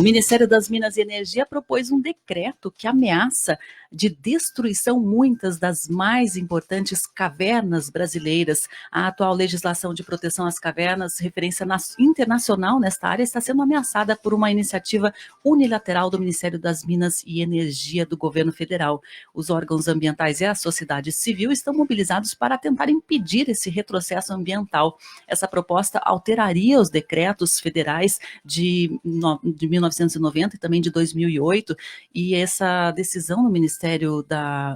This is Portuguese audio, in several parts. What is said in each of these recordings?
O Ministério das Minas e Energia propôs um decreto que ameaça de destruição muitas das mais importantes cavernas brasileiras. A atual legislação de proteção às cavernas, referência internacional nesta área, está sendo ameaçada por uma iniciativa unilateral do Ministério das Minas e Energia do governo federal. Os órgãos ambientais e a sociedade civil estão mobilizados para tentar impedir esse retrocesso ambiental. Essa proposta alteraria os decretos federais de 1990 e também de 2008, e essa decisão no Ministério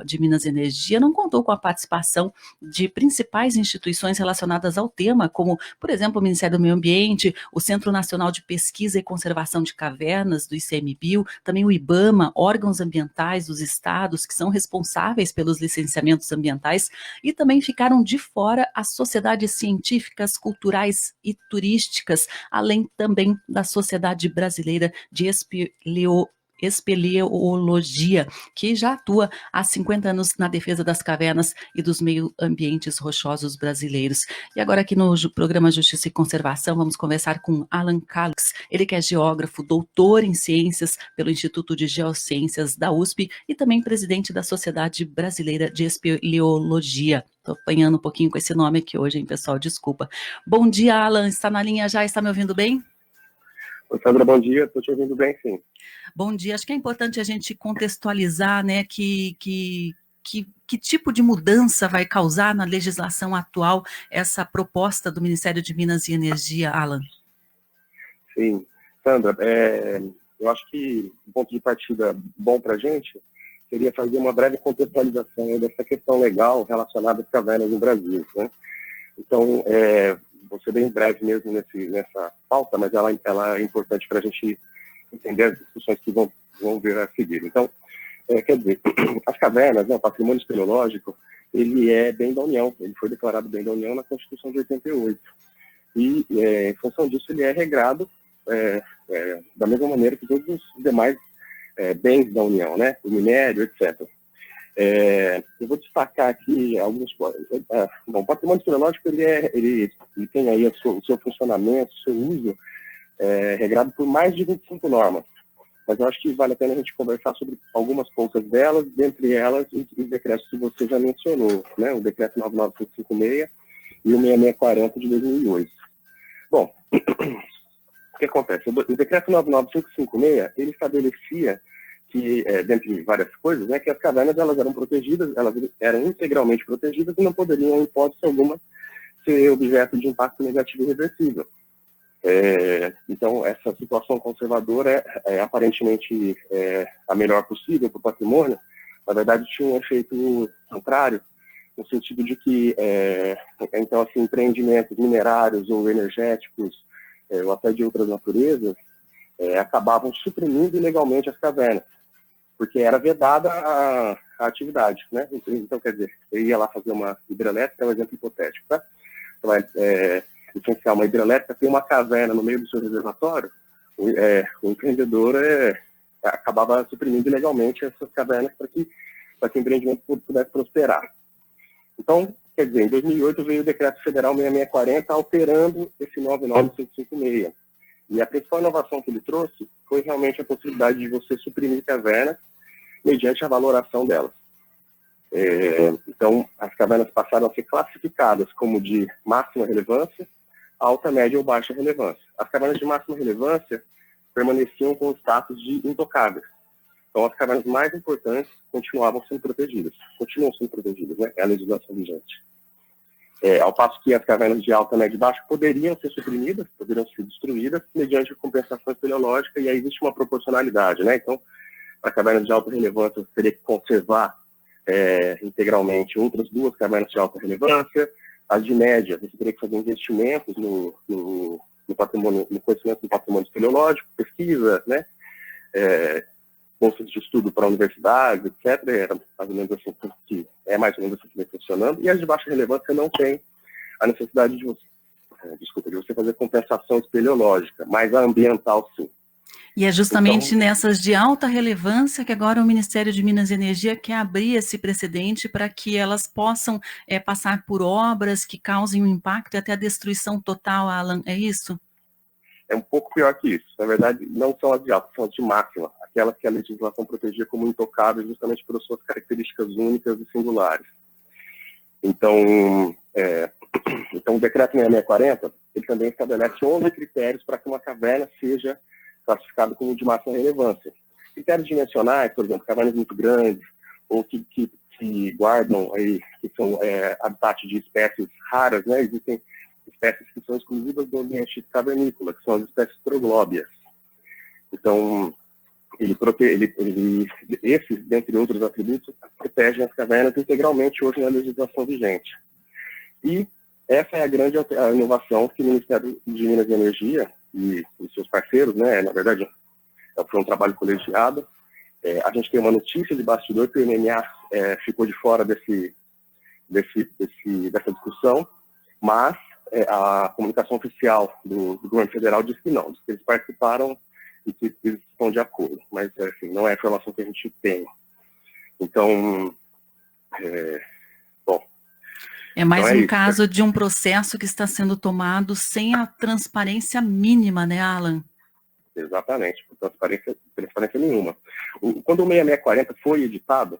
de Minas e Energia não contou com a participação de principais instituições relacionadas ao tema, como, por exemplo, o Ministério do Meio Ambiente, o Centro Nacional de Pesquisa e Conservação de Cavernas, do ICMBio, também o IBAMA, órgãos ambientais dos estados que são responsáveis pelos licenciamentos ambientais, e também ficaram de fora as sociedades científicas, culturais e turísticas, além também da Sociedade Brasileira de Espeleologia, que já atua há 50 anos na defesa das cavernas e dos meio-ambientes rochosos brasileiros. E agora aqui no programa Justiça e Conservação, vamos conversar com Alan Calix, ele que é geógrafo, doutor em ciências pelo Instituto de Geociências da USP e também presidente da Sociedade Brasileira de Espeleologia. Estou apanhando um pouquinho com esse nome aqui hoje, hein, pessoal, desculpa. Bom dia, Alan, está na linha já, está me ouvindo bem? Oi, Sandra, bom dia, estou te ouvindo bem, sim. Bom dia, acho que é importante a gente contextualizar, né, que tipo de mudança vai causar na legislação atual essa proposta do Ministério de Minas e Energia, Alan? Sim, Sandra, eu acho que um ponto de partida bom para a gente seria fazer uma breve contextualização dessa questão legal relacionada às cavernas no Brasil, né? Então, vou ser bem breve mesmo nessa pauta, mas ela é importante para a gente entender as discussões que vão vir a seguir. Então, quer dizer, as cavernas, né, o patrimônio espeleológico, ele é bem da União, ele foi declarado bem da União na Constituição de 88. E, em função disso, ele é regrado da mesma maneira que todos os demais bens da União, né, o minério, etc. Eu vou destacar aqui alguns pontos. Bom, o patrimônio espeleológico ele tem aí o seu funcionamento, o seu uso regrado por mais de 25 normas. Mas eu acho que vale a pena a gente conversar sobre algumas poucas delas, dentre elas os decretos que você já mencionou, né? O decreto 99556 e o 6640 de 2008. Bom, o que acontece? O decreto 99556, ele estabelecia que, dentre várias coisas, né, que as cavernas elas eram protegidas, elas eram integralmente protegidas e não poderiam, em hipótese alguma, ser objeto de impacto negativo irreversível. Então, essa situação conservadora aparentemente a melhor possível para o patrimônio. Na verdade, tinha um efeito contrário, no sentido de que, então, assim, empreendimentos minerários ou energéticos, ou até de outras naturezas, acabavam suprimindo ilegalmente as cavernas, porque era vedada a atividade, né? Então, quer dizer, eu ia lá fazer uma hidrelétrica, é um exemplo hipotético, tá? Você vai licenciar uma hidrelétrica, tem uma caverna no meio do seu reservatório, o empreendedor acabava suprimindo ilegalmente essas cavernas para que o empreendimento pudesse prosperar. Então, quer dizer, em 2008 veio o Decreto Federal 6640 alterando esse 99556. E a principal inovação que ele trouxe foi realmente a possibilidade de você suprimir cavernas mediante a valoração delas. Então, as cavernas passaram a ser classificadas como de máxima relevância, alta, média ou baixa relevância. As cavernas de máxima relevância permaneciam com o status de intocáveis. Então, as cavernas mais importantes continuam sendo protegidas, né? É a legislação vigente. Ao passo que as cavernas de alta, média e baixa poderiam ser suprimidas, poderiam ser destruídas mediante a compensação espeleológica, e aí existe uma proporcionalidade, né? Então, para cavernas de alta relevância, você teria que conservar integralmente outras duas cavernas de alta relevância. As de média, você teria que fazer investimentos no patrimônio, no conhecimento do patrimônio espeleológico, pesquisa, né? Bolsas de estudo para universidades, etc. Era mais ou menos assim que vem funcionando. E as de baixa relevância não tem a necessidade de você fazer compensação espeleológica, mas a ambiental sim. E é justamente então, nessas de alta relevância que agora o Ministério de Minas e Energia quer abrir esse precedente para que elas possam passar por obras que causem um impacto e até a destruição total, Alan, é isso? é um pouco pior que isso. Na verdade, não são as de alta, são as de máxima, aquelas que a legislação protegia como intocáveis justamente por suas características únicas e singulares. Então, o decreto 6640, ele também estabelece 11 critérios para que uma caverna seja classificada como de máxima relevância. Critérios dimensionais, por exemplo, cavernas muito grandes, ou que guardam, aí, que são habitat de espécies raras, né? Existem espécies que são exclusivas do ambiente cavernícola, que são as espécies troglóbias. Então, esses, dentre outros atributos, protegem as cavernas integralmente hoje na legislação vigente. E essa é a grande inovação que o Ministério de Minas e Energia e os seus parceiros, né, na verdade, foi um trabalho colegiado. A gente tem uma notícia de bastidor que o MMA ficou de fora dessa discussão, mas a comunicação oficial do governo federal diz que não, diz que eles participaram e que eles estão de acordo, mas assim, não é a informação que a gente tem. Então, bom. É mais então um caso de um processo que está sendo tomado sem a transparência mínima, né, Alan? Exatamente, por transparência nenhuma. Quando o 6640 foi editado,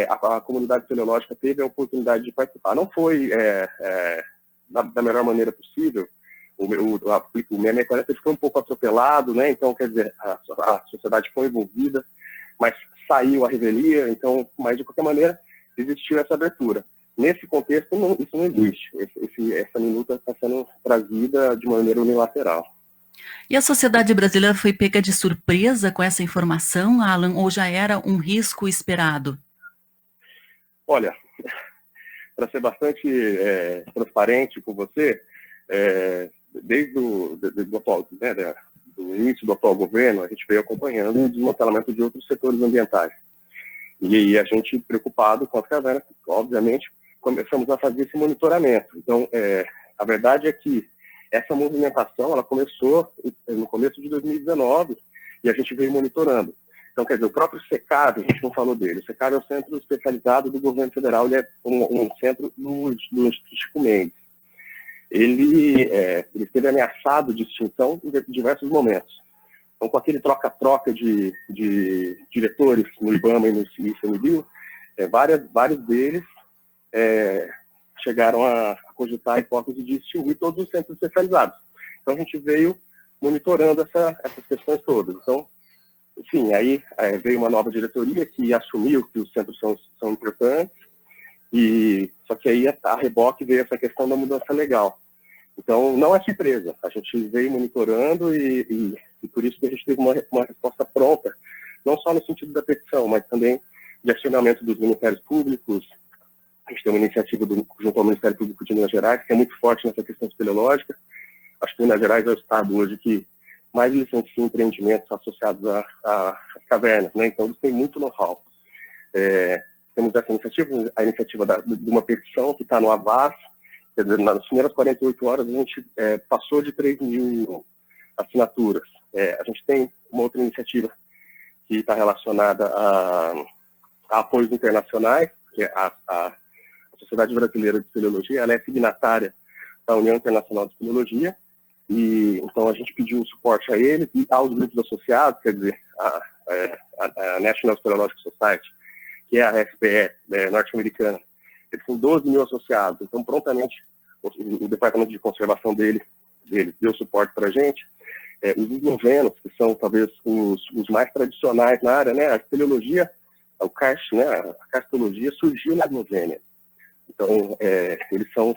a comunidade espeleológica teve a oportunidade de participar. Não foi da melhor maneira possível. O 6640 foi um pouco atropelado, né? Então, quer dizer, a sociedade foi envolvida, mas saiu a revelia, então, mas de qualquer maneira, existiu essa abertura. Nesse contexto, isso não existe. Essa minuta está sendo trazida de maneira unilateral. E a sociedade brasileira foi pega de surpresa com essa informação, Alan, ou já era um risco esperado? Olha, para ser bastante transparente com você, desde o do início do atual governo, a gente veio acompanhando o desmantelamento de outros setores ambientais. E a gente, preocupado com as cavernas, obviamente, começamos a fazer esse monitoramento. Então, a verdade é que essa movimentação ela começou no começo de 2019 e a gente veio monitorando. Então, quer dizer, o próprio SECAV, a gente não falou dele, o SECAV é o Centro Especializado do Governo Federal, ele é um centro do Instituto Chico Mendes. Ele esteve ameaçado de extinção em diversos momentos. Então, com aquele troca-troca de diretores no IBAMA e no ICMBio, vários deles chegaram a cogitar a hipótese de extinguir todos os centros especializados. Então, a gente veio monitorando essas questões todas. Então, enfim, aí veio uma nova diretoria que assumiu que os centros são importantes, só que aí a reboque veio essa questão da mudança legal. Então, não é surpresa. A gente veio monitorando e por isso que a gente teve uma resposta pronta, não só no sentido da petição, mas também de acionamento dos ministérios públicos. A gente tem uma iniciativa junto ao Ministério Público de Minas Gerais, que é muito forte nessa questão espeleológica. Acho que Minas Gerais é o estado hoje que mais licencia empreendimentos associados a cavernas, né? Então, eles têm muito know-how. Temos essa iniciativa, a iniciativa de uma petição que está no Avaz. Quer dizer, nas primeiras 48 horas, a gente passou de 3 mil assinaturas. A gente tem uma outra iniciativa que está relacionada a apoios internacionais, que é a Sociedade Brasileira de Espeleologia, ela é signatária da União Internacional de Espeleologia, e então a gente pediu suporte a eles e aos grupos associados, quer dizer, a National Speleological Society, que é a SPE norte-americana. Eles têm 12 mil associados, então prontamente o Departamento de Conservação dele deu suporte para a gente. Os eslovenos, que são talvez os mais tradicionais na área, né? A espeleologia, o karst, né? A karstologia surgiu na Eslovênia. Então, eles são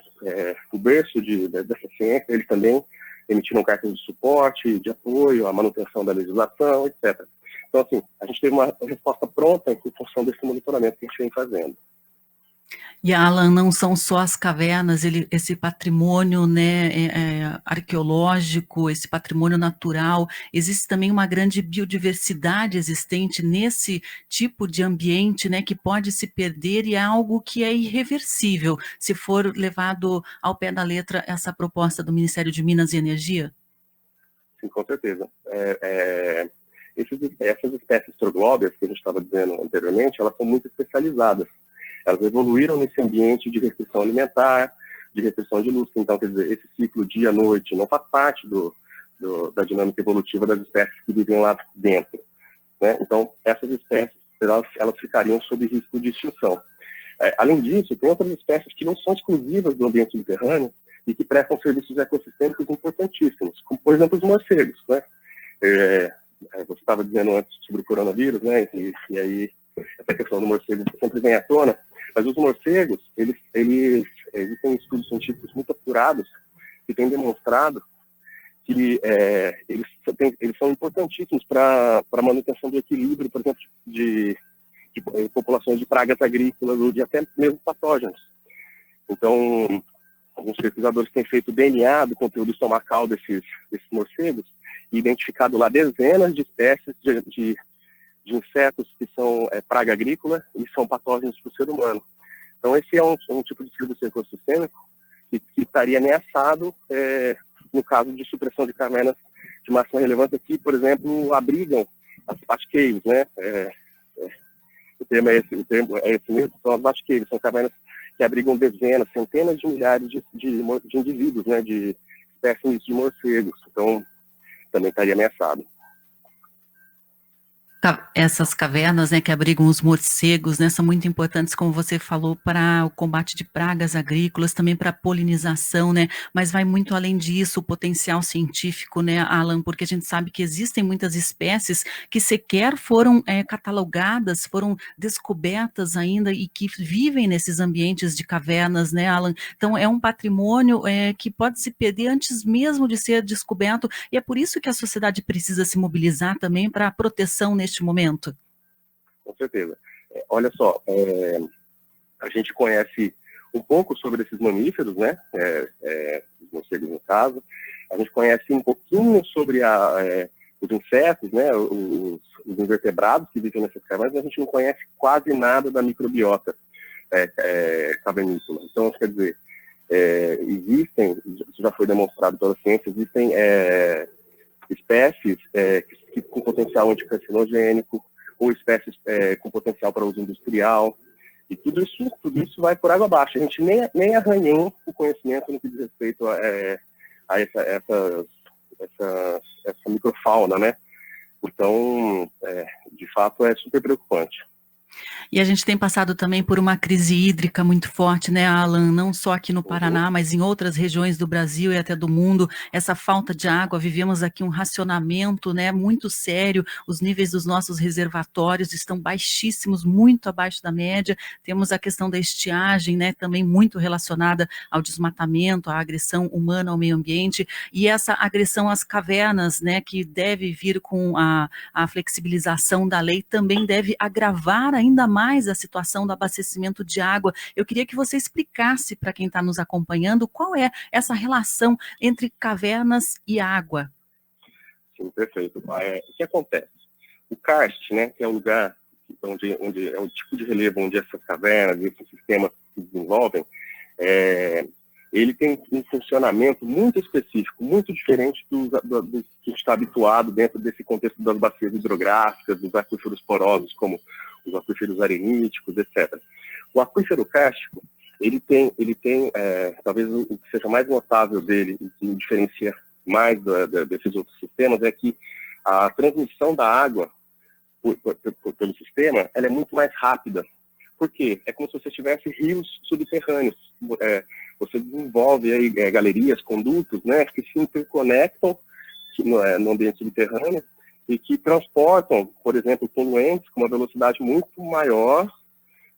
o berço dessa ciência, eles também emitiram cartas de suporte, de apoio à manutenção da legislação, etc. Então, assim, a gente teve uma resposta pronta em função desse monitoramento que a gente vem fazendo. E, Alan, não são só as cavernas, esse patrimônio, né, arqueológico, esse patrimônio natural, existe também uma grande biodiversidade existente nesse tipo de ambiente, né, que pode se perder e é algo que é irreversível, se for levado ao pé da letra essa proposta do Ministério de Minas e Energia? Sim, com certeza. Essas espécies troglóbias que a gente estava dizendo anteriormente, elas são muito especializadas. Elas evoluíram nesse ambiente de restrição alimentar, de restrição de luz. Então, quer dizer, esse ciclo dia-noite não faz parte da dinâmica evolutiva das espécies que vivem lá dentro, né? Então, essas espécies, elas ficariam sob risco de extinção. Além disso, tem outras espécies que não são exclusivas do ambiente subterrâneo e que prestam serviços ecossistêmicos importantíssimos, como, por exemplo, os morcegos, né? Você estava dizendo antes sobre o coronavírus, né? E aí, essa questão do morcego sempre vem à tona, mas os morcegos, existem estudos científicos muito apurados que têm demonstrado que eles são importantíssimos para a manutenção do equilíbrio, por exemplo, de populações de pragas agrícolas ou de até mesmo patógenos. Então, alguns pesquisadores têm feito DNA do conteúdo estomacal desses morcegos e identificado lá dezenas de espécies de insetos que são praga agrícola e são patógenos para o ser humano. Então, esse é um tipo de serviço ecossistêmico que estaria ameaçado no caso de supressão de cavernas de máxima relevância que, por exemplo, abrigam as batcaves, né? O termo é esse mesmo, são as batcaves, são cavernas que abrigam dezenas, centenas de milhares de indivíduos, né? De espécies de morcegos. Então, também estaria ameaçado. Essas cavernas, né, que abrigam os morcegos, né, são muito importantes, como você falou, para o combate de pragas agrícolas, também para a polinização, né, mas vai muito além disso, o potencial científico, né, Alan, porque a gente sabe que existem muitas espécies que sequer foram catalogadas, foram descobertas ainda e que vivem nesses ambientes de cavernas, né, Alan? Então é um patrimônio que pode se perder antes mesmo de ser descoberto, e é por isso que a sociedade precisa se mobilizar também para a proteção neste momento. Com certeza. Olha só, a gente conhece um pouco sobre esses mamíferos, né? Os morcegos no caso. A gente conhece um pouquinho sobre os insetos, né? Os invertebrados que vivem nessas cavernas, mas a gente não conhece quase nada da microbiota cavernícola. Então, quer dizer, existem, isso já foi demonstrado pela ciência, existem espécies que com potencial anticarcinogênico, ou espécies com potencial para uso industrial, e tudo isso vai por água abaixo. A gente nem arranhou o conhecimento no que diz respeito a essa microfauna, né? Então, de fato, é super preocupante. E a gente tem passado também por uma crise hídrica muito forte, né, Alan? Não só aqui no Paraná, mas em outras regiões do Brasil e até do mundo. Essa falta de água, vivemos aqui um racionamento, né, muito sério. Os níveis dos nossos reservatórios estão baixíssimos, muito abaixo da média. Temos a questão da estiagem, né, também muito relacionada ao desmatamento, à agressão humana ao meio ambiente. E essa agressão às cavernas, né, que deve vir com a flexibilização da lei, também deve agravar ainda mais a situação do abastecimento de água. Eu queria que você explicasse para quem está nos acompanhando qual é essa relação entre cavernas e água. Sim, perfeito. O que acontece? O karst, né, que é o lugar onde é o tipo de relevo onde essas cavernas, esses sistemas se desenvolvem, ele tem um funcionamento muito específico, muito diferente do que está habituado dentro desse contexto das bacias hidrográficas, dos aquíferos porosos, como os aquíferos areníticos, etc. O aquífero kárstico, ele tem talvez o que seja mais notável dele, e que o diferencia mais desses outros sistemas, é que a transmissão da água pelo sistema, ela é muito mais rápida. Por quê? É como se você tivesse rios subterrâneos. Você desenvolve aí galerias, condutos, né, que se interconectam no ambiente subterrâneo e que transportam, por exemplo, poluentes com uma velocidade muito maior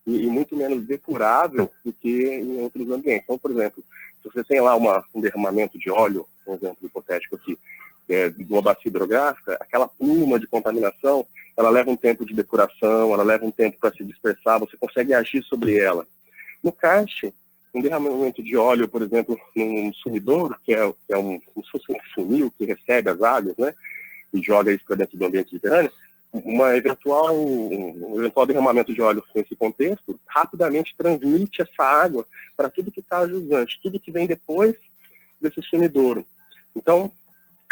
e muito menos depurável do que em outros ambientes. Então, por exemplo, se você tem lá um derramamento de óleo, por exemplo, hipotético aqui, de uma bacia hidrográfica, aquela pluma de contaminação, ela leva um tempo de depuração, ela leva um tempo para se dispersar, você consegue agir sobre ela. No karst, um derramamento de óleo, por exemplo, num sumidouro, que é como se fosse um funil que recebe as águas, né, e joga isso para dentro do ambiente subterrâneo, um eventual derramamento de óleo nesse contexto rapidamente transmite essa água para tudo que está jusante, tudo que vem depois desse sumidouro. Então,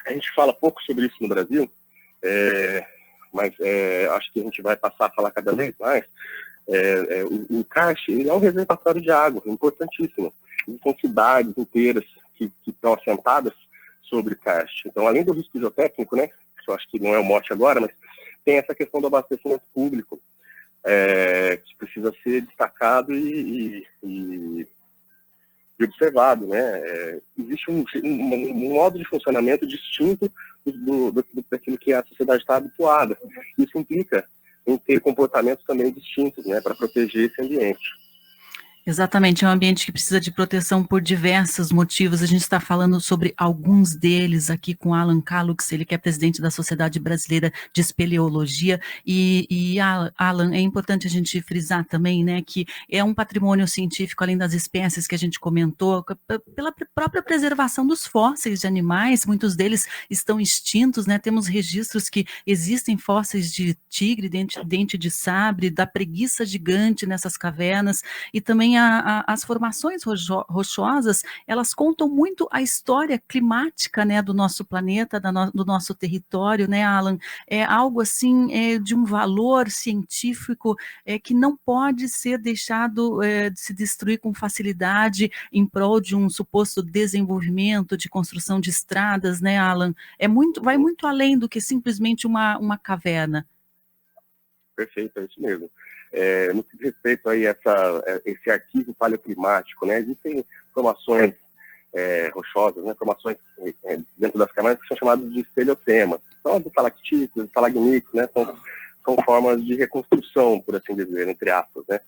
a gente fala pouco sobre isso no Brasil, mas acho que a gente vai passar a falar cada vez mais. O karst, ele é um reservatório de água, importantíssimo. São cidades inteiras que estão assentadas sobre karst. Então, além do risco geotécnico, né, que eu acho que não é o mote agora, mas tem essa questão do abastecimento público, que precisa ser destacado e observado, né? Existe um modo de funcionamento distinto daquilo que a sociedade está habituada. Isso implica em ter comportamentos também distintos, né, para proteger esse ambiente. Exatamente, é um ambiente que precisa de proteção por diversos motivos. A gente está falando sobre alguns deles aqui com Alan Kalux, ele que é presidente da Sociedade Brasileira de Espeleologia. Alan, é importante a gente frisar também, né, que é um patrimônio científico, além das espécies que a gente comentou, pela própria preservação dos fósseis de animais, muitos deles estão extintos, né? Temos registros que existem fósseis de tigre, dente de sabre, da preguiça gigante nessas cavernas, e também as formações rochosas, elas contam muito a história climática, né, do nosso planeta, do nosso território, né, Alan? É algo assim de um valor científico que não pode ser deixado de se destruir com facilidade em prol de um suposto desenvolvimento, de construção de estradas, né, Alan? Vai muito além do que simplesmente uma caverna. Perfeito, é isso mesmo. No que diz respeito aí esse arquivo paleoclimático, né, existem formações rochosas, né, formações dentro das camadas que são chamadas de espeleotemas. São as estalactites, estalagmites, né, são formas de reconstrução, por assim dizer, entre aspas, né.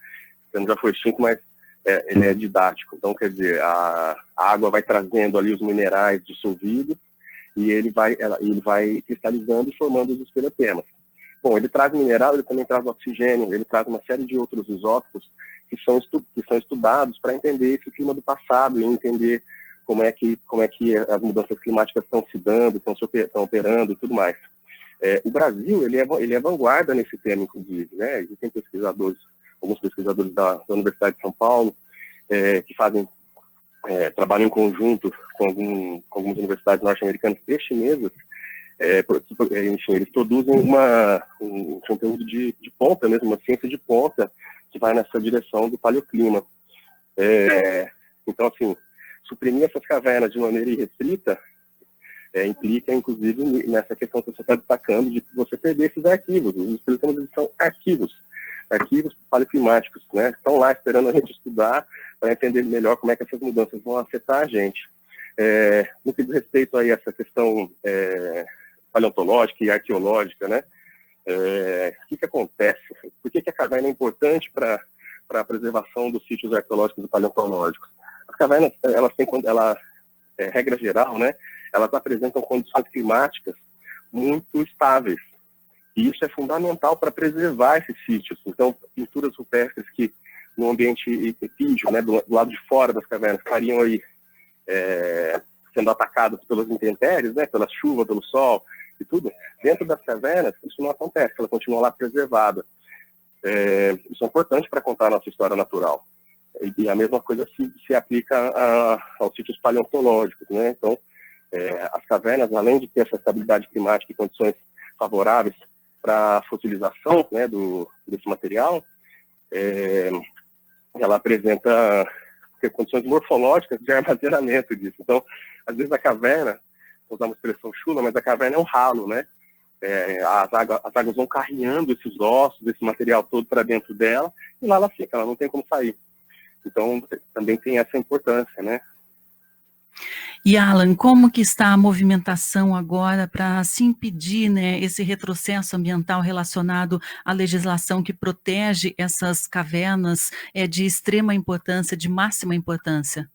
Então já foi extinto, mas ele é didático. Então, quer dizer, a água vai trazendo ali os minerais dissolvidos e ele vai cristalizando e formando os espeleotemas. Bom, ele traz mineral, ele também traz oxigênio, ele traz uma série de outros isótopos que são estudados para entender esse clima do passado e entender como é que as mudanças climáticas estão se dando, estão operando e tudo mais. O Brasil, ele é vanguarda nesse tema, inclusive, né? Existem alguns pesquisadores da Universidade de São Paulo, que fazem trabalham em conjunto com algumas universidades norte-americanas e chinesas. Enfim, eles produzem um conteúdo de ponta mesmo, uma ciência de ponta que vai nessa direção do paleoclima. Então, assim, suprimir essas cavernas de maneira irrestrita implica, inclusive, nessa questão que você está destacando de você perder esses arquivos. Os espeleotemas são arquivos paleoclimáticos, né? Estão lá esperando a gente estudar para entender melhor como é que essas mudanças vão afetar a gente. No que diz respeito aí a essa questão paleontológica e arqueológica, né? O que acontece? Por que a caverna é importante para a preservação dos sítios arqueológicos e paleontológicos? As cavernas, regra geral, né? Elas apresentam condições climáticas muito estáveis. E isso é fundamental para preservar esses sítios. Então, pinturas rupestres que no ambiente epígeo, né, do lado de fora das cavernas, estariam aí sendo atacadas pelas intempéries, né, pela chuva, pelo sol e tudo, dentro das cavernas isso não acontece, ela continua lá preservada. Isso é importante para contar a nossa história natural. E a mesma coisa se aplica aos sítios paleontológicos, né? Então, as cavernas, além de ter essa estabilidade climática e condições favoráveis para a fossilização, né, desse material, ela apresenta condições morfológicas de armazenamento disso. Então, às vezes a caverna, vou usar uma expressão chula, mas a caverna é um ralo, né? As águas vão carreando esses ossos, esse material todo para dentro dela, e lá ela fica, ela não tem como sair. Então, também tem essa importância, né? E, Alan, como que está a movimentação agora para se impedir, né, esse retrocesso ambiental relacionado à legislação que protege essas cavernas de extrema importância, de máxima importância?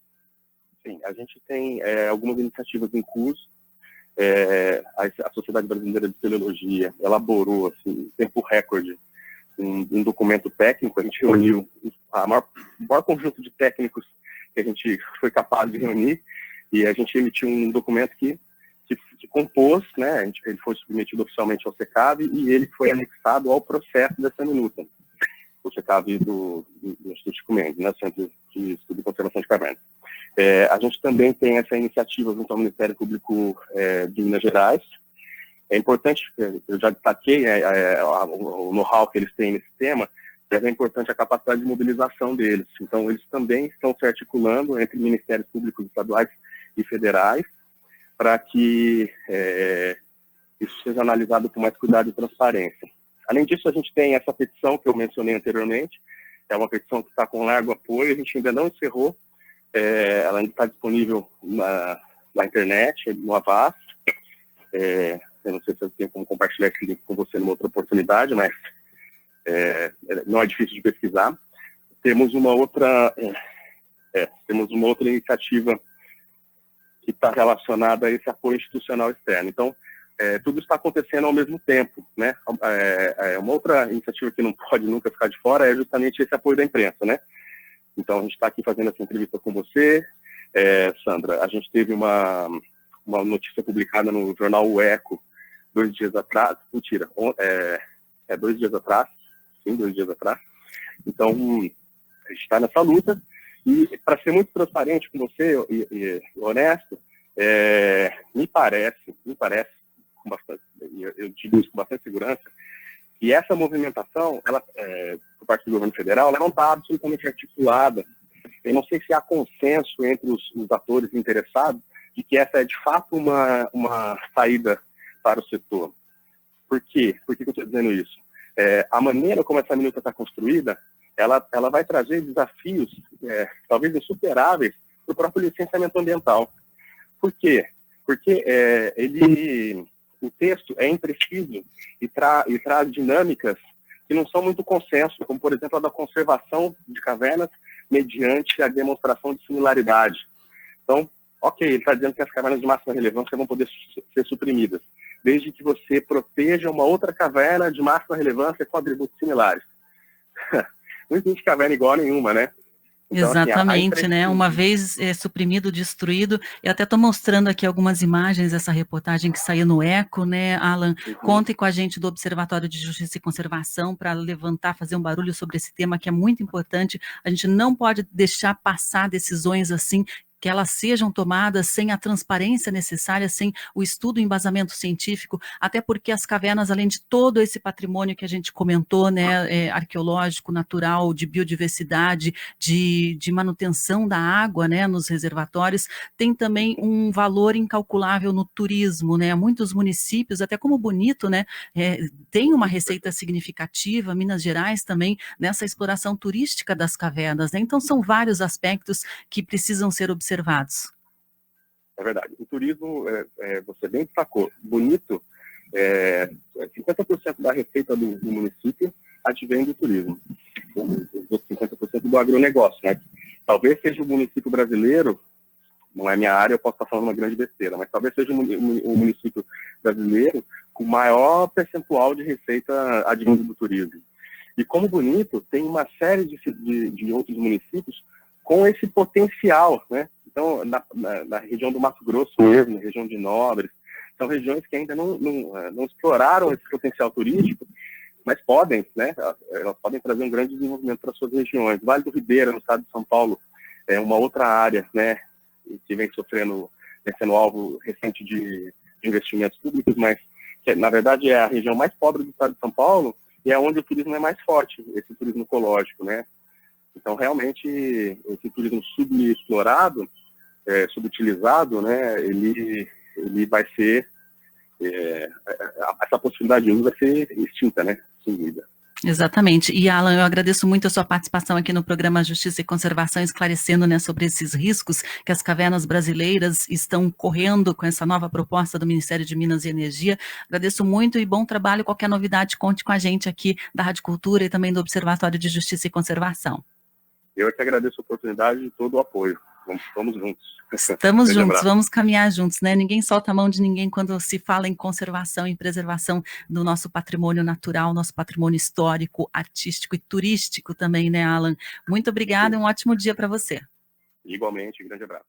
Sim, a gente tem algumas iniciativas em curso. A Sociedade Brasileira de Espeleologia elaborou, assim, em tempo recorde, um documento técnico. A gente reuniu o maior conjunto de técnicos que a gente foi capaz de reunir, e a gente emitiu um documento que compôs, né, ele foi submetido oficialmente ao SECAV e ele foi anexado ao processo dessa minuta, o SECAV do Instituto Chico Mendes, né, Centro de Estudo e Conservação de Cavernas. A gente também tem essa iniciativa junto ao Ministério Público de Minas Gerais. É importante, eu já destaquei o know-how que eles têm nesse tema, mas é importante a capacidade de mobilização deles. Então, eles também estão se articulando entre ministérios públicos estaduais e federais para que isso seja analisado com mais cuidado e transparência. Além disso, a gente tem essa petição que eu mencionei anteriormente, é uma petição que está com largo apoio, a gente ainda não encerrou, ela ainda está disponível na internet, no Avaz. Eu não sei se eu tenho como compartilhar esse link com você numa outra oportunidade, mas não é difícil de pesquisar. Temos uma outra iniciativa que está relacionada a esse apoio institucional externo. Então, tudo está acontecendo ao mesmo tempo, né? Uma outra iniciativa que não pode nunca ficar de fora é justamente esse apoio da imprensa, né? Então, a gente está aqui fazendo essa entrevista com você, Sandra. A gente teve uma notícia publicada no jornal O Eco 2 dias atrás, mentira, 2 dias atrás, sim, 2 dias atrás. Então, a gente está nessa luta e, para ser muito transparente com você e honesto, me parece, com bastante, eu digo isso com bastante segurança, que essa movimentação, ela, por parte do governo federal, ela não está absolutamente articulada. Eu não sei se há consenso entre os atores interessados de que essa é, de fato, uma saída para o setor. Por quê? Por que eu estou dizendo isso? A maneira como essa minuta está construída, ela vai trazer desafios, talvez insuperáveis, para o próprio licenciamento ambiental. Por quê? Porque o texto é impreciso e traz dinâmicas que não são muito consenso, como, por exemplo, a da conservação de cavernas mediante a demonstração de similaridade. Então, ok, ele está dizendo que as cavernas de máxima relevância vão poder ser suprimidas, desde que você proteja uma outra caverna de máxima relevância com atributos similares. Não existe caverna igual a nenhuma, né? Então, exatamente, assim, né? Uma vez suprimido, destruído. Eu até estou mostrando aqui algumas imagens dessa reportagem que saiu no Eco, né, Alan? Contem com a gente do Observatório de Justiça e Conservação para levantar, fazer um barulho sobre esse tema que é muito importante. A gente não pode deixar passar decisões assim, que elas sejam tomadas sem a transparência necessária, sem o estudo e embasamento científico, até porque as cavernas, além de todo esse patrimônio que a gente comentou, né, arqueológico, natural, de biodiversidade, de manutenção da água, né, nos reservatórios, tem também um valor incalculável no turismo, né? Muitos municípios, até como Bonito, né, tem uma receita significativa, Minas Gerais também, nessa exploração turística das cavernas, né? Então são vários aspectos que precisam ser observados. É verdade. O turismo, você bem destacou, Bonito, 50% da receita do município advém do turismo. Os outros 50% do agronegócio, né? Talvez seja o município brasileiro, não é minha área, eu posso estar falando uma grande besteira, mas talvez seja o município brasileiro com maior percentual de receita advindo do turismo. E como Bonito, tem uma série de outros municípios com esse potencial, né? Então, na região do Mato Grosso mesmo, na região de Nobres, são regiões que ainda não exploraram esse potencial turístico, mas podem, né? Elas podem trazer um grande desenvolvimento para suas regiões. Vale do Ribeira, no estado de São Paulo, é uma outra área, né, que vem sendo alvo recente de investimentos públicos, mas que, na verdade, é a região mais pobre do estado de São Paulo e é onde o turismo é mais forte, esse turismo ecológico, né? Então, realmente, esse turismo subexplorado, subutilizado, né, ele vai ser, essa possibilidade de uso vai ser extinta, né, sem dúvida. Exatamente. E, Alan, eu agradeço muito a sua participação aqui no programa Justiça e Conservação, esclarecendo, né, sobre esses riscos que as cavernas brasileiras estão correndo com essa nova proposta do Ministério de Minas e Energia. Agradeço muito e bom trabalho. Qualquer novidade, conte com a gente aqui da Rádio Cultura e também do Observatório de Justiça e Conservação. Eu é que agradeço a oportunidade e todo o apoio. Vamos juntos. Estamos juntos, vamos caminhar juntos, né? Ninguém solta a mão de ninguém quando se fala em conservação e preservação do nosso patrimônio natural, nosso patrimônio histórico, artístico e turístico também, né, Alan? Muito obrigada e um ótimo dia para você. Igualmente, grande abraço.